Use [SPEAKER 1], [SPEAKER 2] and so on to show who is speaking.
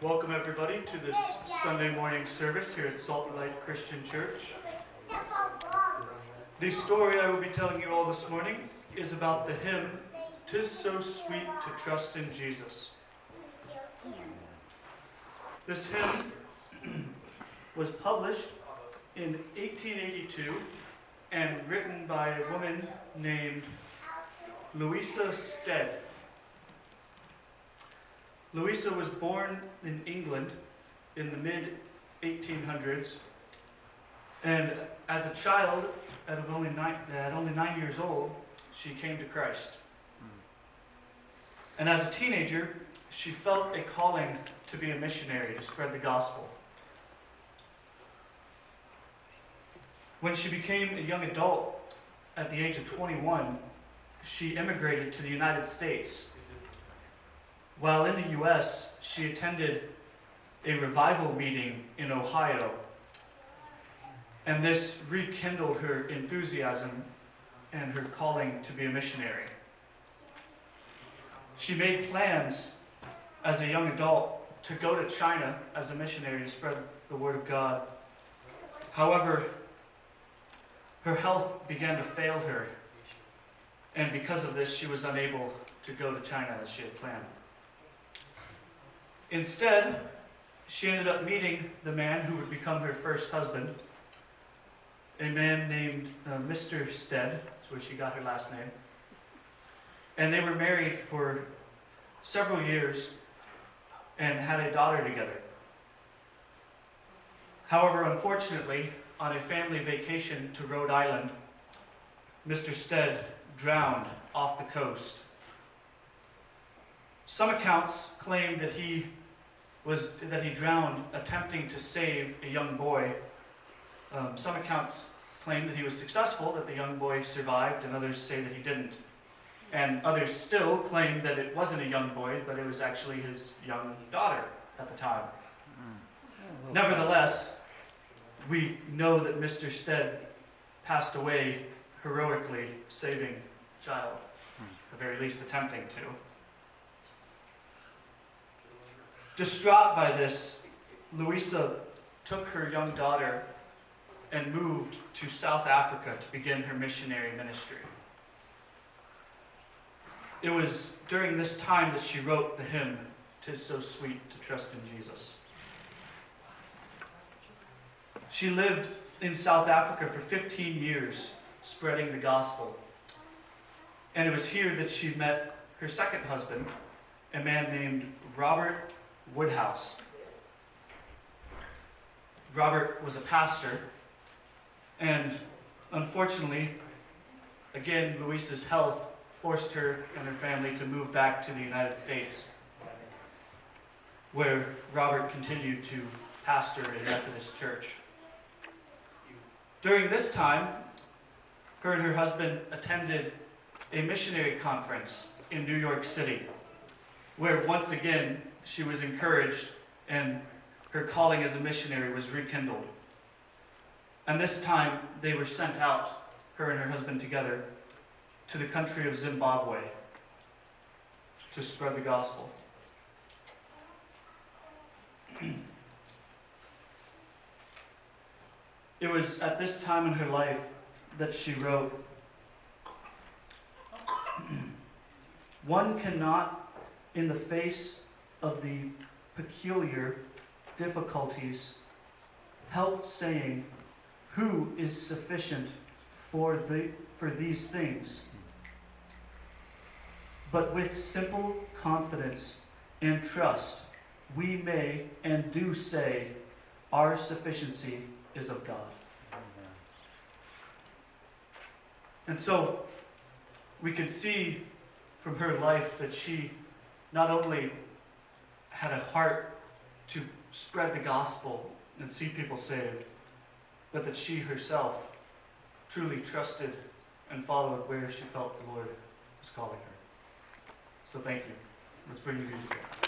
[SPEAKER 1] Welcome everybody to this Sunday morning service here at Salt and Light Christian Church. The story I will be telling you all this morning is about the hymn, "'Tis So Sweet to Trust in Jesus." This hymn was published in 1882 and written by a woman named Louisa Stead. Louisa was born in England in the mid-1800s, and as a child, at only 9 years old, she came to Christ. And as a teenager, she felt a calling to be a missionary, to spread the gospel. When she became a young adult, at the age of 21, she immigrated to the United States. While in the U.S., she attended a revival meeting in Ohio, and this rekindled her enthusiasm and her calling to be a missionary. She made plans as a young adult to go to China as a missionary to spread the word of God. However, her health began to fail her, and because of this, she was unable to go to China as she had planned. Instead, she ended up meeting the man who would become her first husband, a man named Mr. Stead. That's where she got her last name. And they were married for several years and had a daughter together. However, unfortunately, on a family vacation to Rhode Island, Mr. Stead drowned off the coast. Some accounts claim that he drowned attempting to save a young boy. Some accounts claim that he was successful, that the young boy survived, and others say that he didn't. And others still claim that it wasn't a young boy, but it was actually his young daughter at the time. Nevertheless, we know that Mr. Stead passed away heroically saving a child, at the very least attempting to. Distraught by this, Louisa took her young daughter and moved to South Africa to begin her missionary ministry. It was during this time that she wrote the hymn, "'Tis So Sweet to Trust in Jesus." She lived in South Africa for 15 years, spreading the gospel. And it was here that she met her second husband, a man named Robert Woodhouse. Robert was a pastor, and unfortunately, again, Louisa's health forced her and her family to move back to the United States, where Robert continued to pastor a Methodist church. During this time, her and her husband attended a missionary conference in New York City, where once again she was encouraged and her calling as a missionary was rekindled. And this time they were sent out, her and her husband together, to the country of Zimbabwe to spread the gospel. It was at this time in her life that she wrote, "One cannot, in the face of the peculiar difficulties, help saying, who is sufficient for these things? But with simple confidence and trust, we may and do say, our sufficiency is of God." And so we can see from her life that she not only had a heart to spread the gospel and see people saved, but that she herself truly trusted and followed where she felt the Lord was calling her. So thank you. Let's bring the music in.